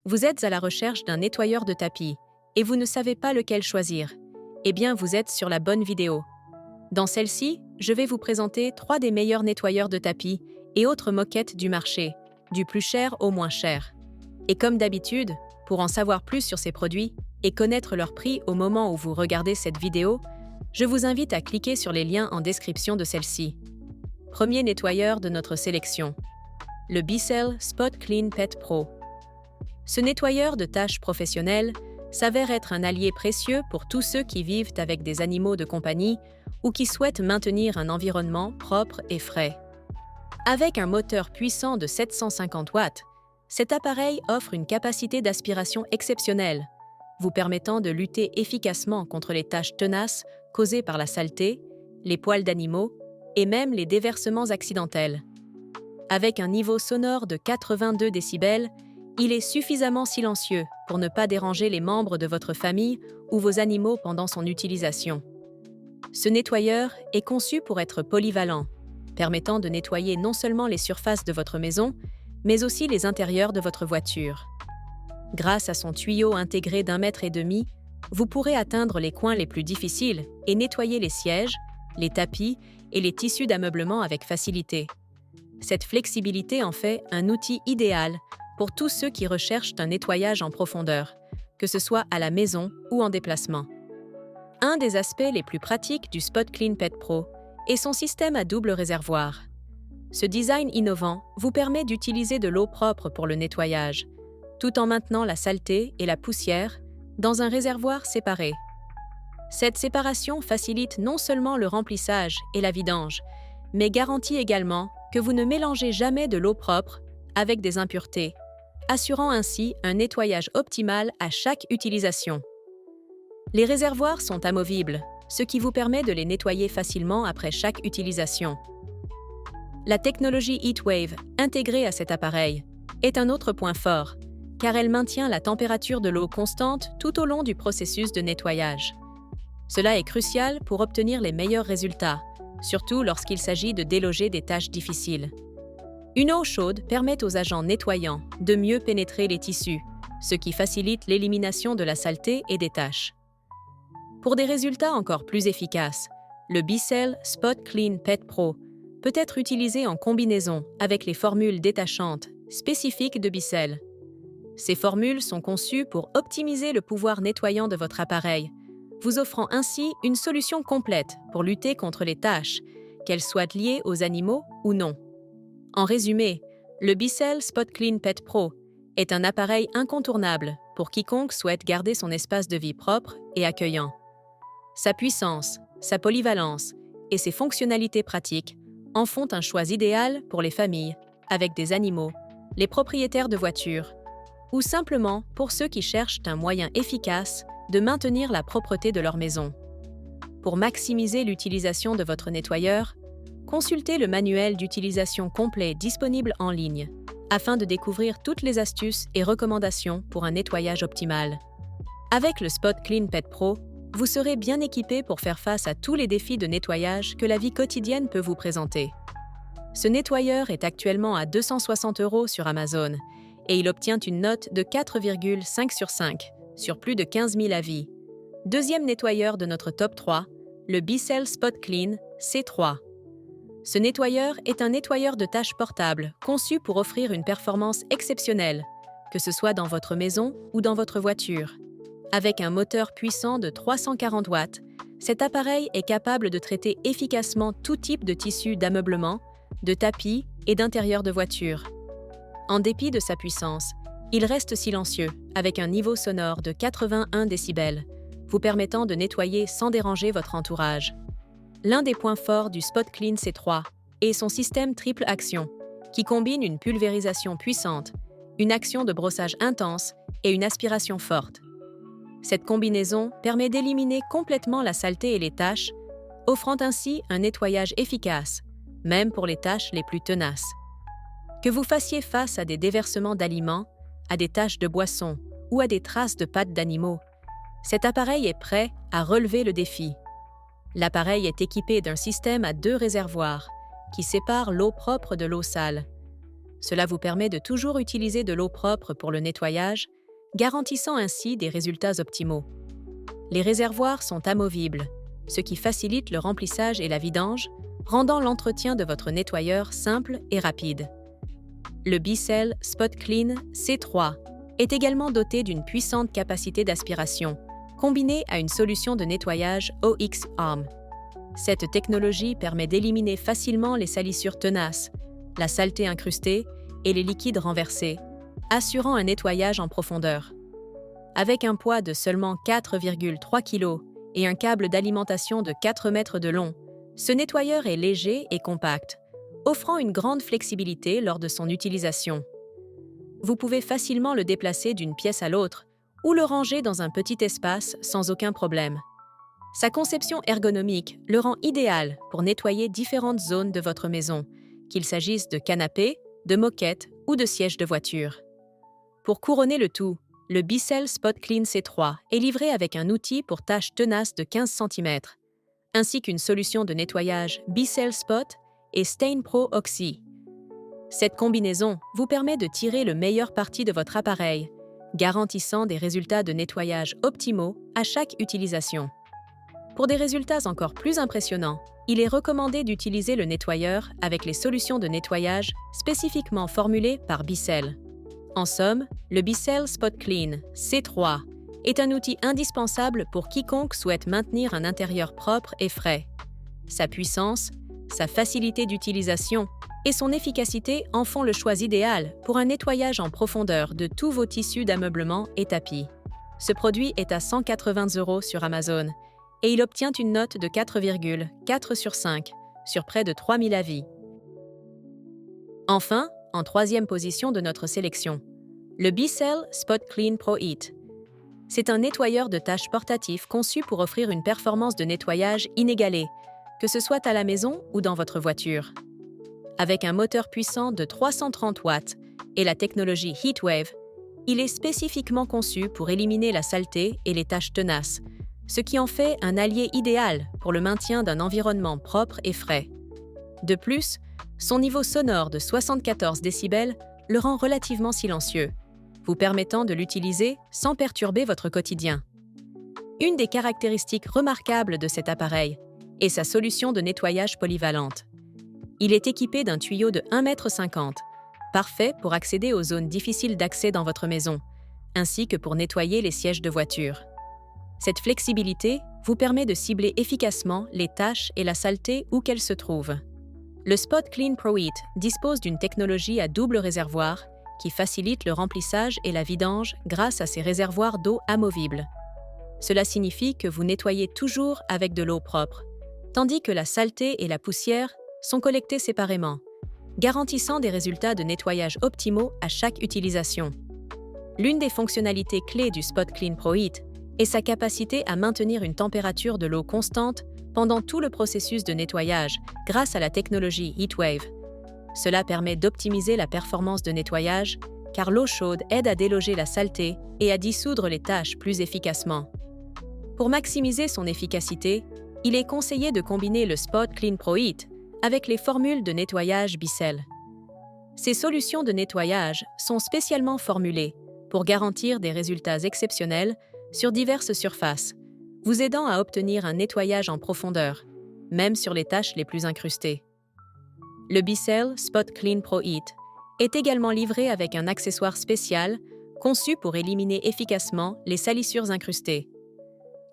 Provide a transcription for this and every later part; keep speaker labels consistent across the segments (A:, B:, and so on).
A: Vous êtes à la recherche d'un nettoyeur de tapis et vous ne savez pas lequel choisir. Eh bien, vous êtes sur la bonne vidéo. Dans celle-ci, je vais vous présenter 3 des meilleurs nettoyeurs de tapis et autres moquettes du marché, du plus cher au moins cher. Et comme d'habitude, pour en savoir plus sur ces produits et connaître leur prix au moment où vous regardez cette vidéo, je vous invite à cliquer sur les liens en description de celle-ci. Premier nettoyeur de notre sélection, le Bissell Spot Clean Pet Pro. Ce nettoyeur de tâches professionnelles s'avère être un allié précieux pour tous ceux qui vivent avec des animaux de compagnie ou qui souhaitent maintenir un environnement propre et frais. Avec un moteur puissant de 750 watts, cet appareil offre une capacité d'aspiration exceptionnelle, vous permettant de lutter efficacement contre les tâches tenaces causées par la saleté, les poils d'animaux et même les déversements accidentels. Avec un niveau sonore de 82 décibels, il est suffisamment silencieux pour ne pas déranger les membres de votre famille ou vos animaux pendant son utilisation. Ce nettoyeur est conçu pour être polyvalent, permettant de nettoyer non seulement les surfaces de votre maison, mais aussi les intérieurs de votre voiture. Grâce à son tuyau intégré d'1,5 m, vous pourrez atteindre les coins les plus difficiles et nettoyer les sièges, les tapis et les tissus d'ameublement avec facilité. Cette flexibilité en fait un outil idéal pour tous ceux qui recherchent un nettoyage en profondeur, que ce soit à la maison ou en déplacement. Un des aspects les plus pratiques du Spot Clean Pet Pro est son système à double réservoir. Ce design innovant vous permet d'utiliser de l'eau propre pour le nettoyage, tout en maintenant la saleté et la poussière dans un réservoir séparé. Cette séparation facilite non seulement le remplissage et la vidange, mais garantit également que vous ne mélangez jamais de l'eau propre avec des impuretés, assurant ainsi un nettoyage optimal à chaque utilisation. Les réservoirs sont amovibles, ce qui vous permet de les nettoyer facilement après chaque utilisation. La technologie HeatWave intégrée à cet appareil est un autre point fort, car elle maintient la température de l'eau constante tout au long du processus de nettoyage. Cela est crucial pour obtenir les meilleurs résultats, surtout lorsqu'il s'agit de déloger des tâches difficiles. Une eau chaude permet aux agents nettoyants de mieux pénétrer les tissus, ce qui facilite l'élimination de la saleté et des taches. Pour des résultats encore plus efficaces, le Bissell Spot Clean Pet Pro peut être utilisé en combinaison avec les formules détachantes spécifiques de Bissell. Ces formules sont conçues pour optimiser le pouvoir nettoyant de votre appareil, vous offrant ainsi une solution complète pour lutter contre les taches, qu'elles soient liées aux animaux ou non. En résumé, le Bissell Spot Clean Pet Pro est un appareil incontournable pour quiconque souhaite garder son espace de vie propre et accueillant. Sa puissance, sa polyvalence et ses fonctionnalités pratiques en font un choix idéal pour les familles, avec des animaux, les propriétaires de voitures, ou simplement pour ceux qui cherchent un moyen efficace de maintenir la propreté de leur maison. Pour maximiser l'utilisation de votre nettoyeur, consultez le manuel d'utilisation complet disponible en ligne, afin de découvrir toutes les astuces et recommandations pour un nettoyage optimal. Avec le Spot Clean Pet Pro, vous serez bien équipé pour faire face à tous les défis de nettoyage que la vie quotidienne peut vous présenter. Ce nettoyeur est actuellement à 260 € sur Amazon et il obtient une note de 4,5 sur 5 sur plus de 15 000 avis. Deuxième nettoyeur de notre top 3, le Bissell Spot Clean C3. Ce nettoyeur est un nettoyeur de tâches portable conçu pour offrir une performance exceptionnelle, que ce soit dans votre maison ou dans votre voiture. Avec un moteur puissant de 340 watts, cet appareil est capable de traiter efficacement tout type de tissu d'ameublement, de tapis et d'intérieur de voiture. En dépit de sa puissance, il reste silencieux, avec un niveau sonore de 81 décibels, vous permettant de nettoyer sans déranger votre entourage. L'un des points forts du Spot Clean C3 est son système triple action, qui combine une pulvérisation puissante, une action de brossage intense et une aspiration forte. Cette combinaison permet d'éliminer complètement la saleté et les taches, offrant ainsi un nettoyage efficace, même pour les tâches les plus tenaces. Que vous fassiez face à des déversements d'aliments, à des taches de boissons ou à des traces de pattes d'animaux, cet appareil est prêt à relever le défi. L'appareil est équipé d'un système à 2 réservoirs qui séparent l'eau propre de l'eau sale. Cela vous permet de toujours utiliser de l'eau propre pour le nettoyage garantissant ainsi des résultats optimaux. Les réservoirs sont amovibles, ce qui facilite le remplissage et la vidange, rendant l'entretien de votre nettoyeur simple et rapide. Le Bicel Spot Clean C3 est également doté d'une puissante capacité d'aspiration, combinée à une solution de nettoyage OX Arm. Cette technologie permet d'éliminer facilement les salissures tenaces, la saleté incrustée et les liquides renversés, assurant un nettoyage en profondeur. Avec un poids de seulement 4,3 kg et un câble d'alimentation de 4 mètres de long, ce nettoyeur est léger et compact, offrant une grande flexibilité lors de son utilisation. Vous pouvez facilement le déplacer d'une pièce à l'autre ou le ranger dans un petit espace sans aucun problème. Sa conception ergonomique le rend idéal pour nettoyer différentes zones de votre maison, qu'il s'agisse de canapés, de moquettes ou de sièges de voiture. Pour couronner le tout, le Bicel Spot Clean C3 est livré avec un outil pour tâches tenaces de 15 cm, ainsi qu'une solution de nettoyage Bicel Spot et Stain Pro Oxy. Cette combinaison vous permet de tirer le meilleur parti de votre appareil, garantissant des résultats de nettoyage optimaux à chaque utilisation. Pour des résultats encore plus impressionnants, il est recommandé d'utiliser le nettoyeur avec les solutions de nettoyage spécifiquement formulées par Bicel. En somme, le Bicel Spot Clean C3 est un outil indispensable pour quiconque souhaite maintenir un intérieur propre et frais. Sa puissance, sa facilité d'utilisation et son efficacité en font le choix idéal pour un nettoyage en profondeur de tous vos tissus d'ameublement et tapis. Ce produit est à 180 € sur Amazon et il obtient une note de 4,4 sur 5 sur près de 3000 avis. Enfin, en troisième position de notre sélection, le Bicel Spot Clean Pro Heat. C'est un nettoyeur de tâches portatif conçu pour offrir une performance de nettoyage inégalée, que ce soit à la maison ou dans votre voiture. Avec un moteur puissant de 330 watts et la technologie Heatwave, il est spécifiquement conçu pour éliminer la saleté et les taches tenaces, ce qui en fait un allié idéal pour le maintien d'un environnement propre et frais. De plus, son niveau sonore de 74 décibels le rend relativement silencieux, vous permettant de l'utiliser sans perturber votre quotidien. Une des caractéristiques remarquables de cet appareil est sa solution de nettoyage polyvalente. Il est équipé d'un tuyau de 1,50 m, parfait pour accéder aux zones difficiles d'accès dans votre maison, ainsi que pour nettoyer les sièges de voiture. Cette flexibilité vous permet de cibler efficacement les taches et la saleté où qu'elles se trouvent. Le Spot Clean Pro Heat dispose d'une technologie à double réservoir qui facilite le remplissage et la vidange grâce à ses réservoirs d'eau amovibles. Cela signifie que vous nettoyez toujours avec de l'eau propre, tandis que la saleté et la poussière sont collectées séparément, garantissant des résultats de nettoyage optimaux à chaque utilisation. L'une des fonctionnalités clés du Spot Clean Pro Heat est sa capacité à maintenir une température de l'eau constante pendant tout le processus de nettoyage grâce à la technologie Heatwave. Cela permet d'optimiser la performance de nettoyage, car l'eau chaude aide à déloger la saleté et à dissoudre les taches plus efficacement. Pour maximiser son efficacité, il est conseillé de combiner le Spot Clean Pro Heat avec les formules de nettoyage Bicel. Ces solutions de nettoyage sont spécialement formulées pour garantir des résultats exceptionnels sur diverses surfaces, vous aidant à obtenir un nettoyage en profondeur, même sur les taches les plus incrustées. Le Bicel Spot Clean Pro Heat est également livré avec un accessoire spécial conçu pour éliminer efficacement les salissures incrustées.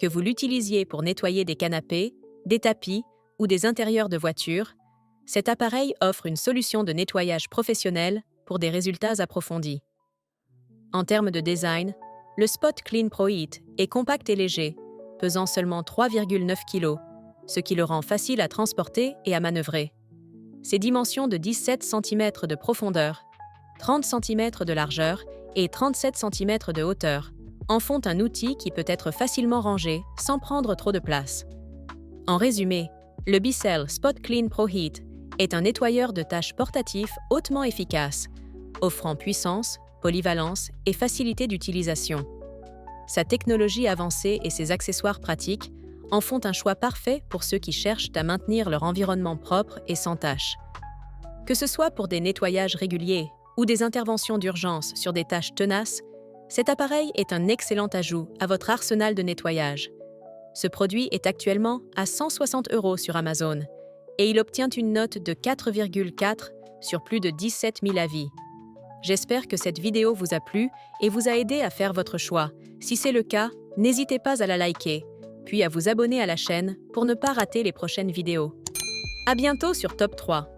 A: Que vous l'utilisiez pour nettoyer des canapés, des tapis ou des intérieurs de voiture, cet appareil offre une solution de nettoyage professionnelle pour des résultats approfondis. En termes de design, le Spot Clean Pro Heat est compact et léger, pesant seulement 3,9 kg, ce qui le rend facile à transporter et à manœuvrer. Ses dimensions de 17 cm de profondeur, 30 cm de largeur et 37 cm de hauteur en font un outil qui peut être facilement rangé sans prendre trop de place. En résumé, le Bicel Spot Clean Pro Heat est un nettoyeur de tâches portatif hautement efficace, offrant puissance, polyvalence et facilité d'utilisation. Sa technologie avancée et ses accessoires pratiques en font un choix parfait pour ceux qui cherchent à maintenir leur environnement propre et sans taches. Que ce soit pour des nettoyages réguliers ou des interventions d'urgence sur des tâches tenaces, Cet appareil est un excellent ajout à votre arsenal de nettoyage. Ce produit est actuellement à 160 € sur Amazon et il obtient une note de 4,4 sur plus de 17 000 avis. J'espère que cette vidéo vous a plu et vous a aidé à faire votre choix. Si c'est le cas, n'hésitez pas à la liker, puis à vous abonner à la chaîne pour ne pas rater les prochaines vidéos. À bientôt sur Top 3.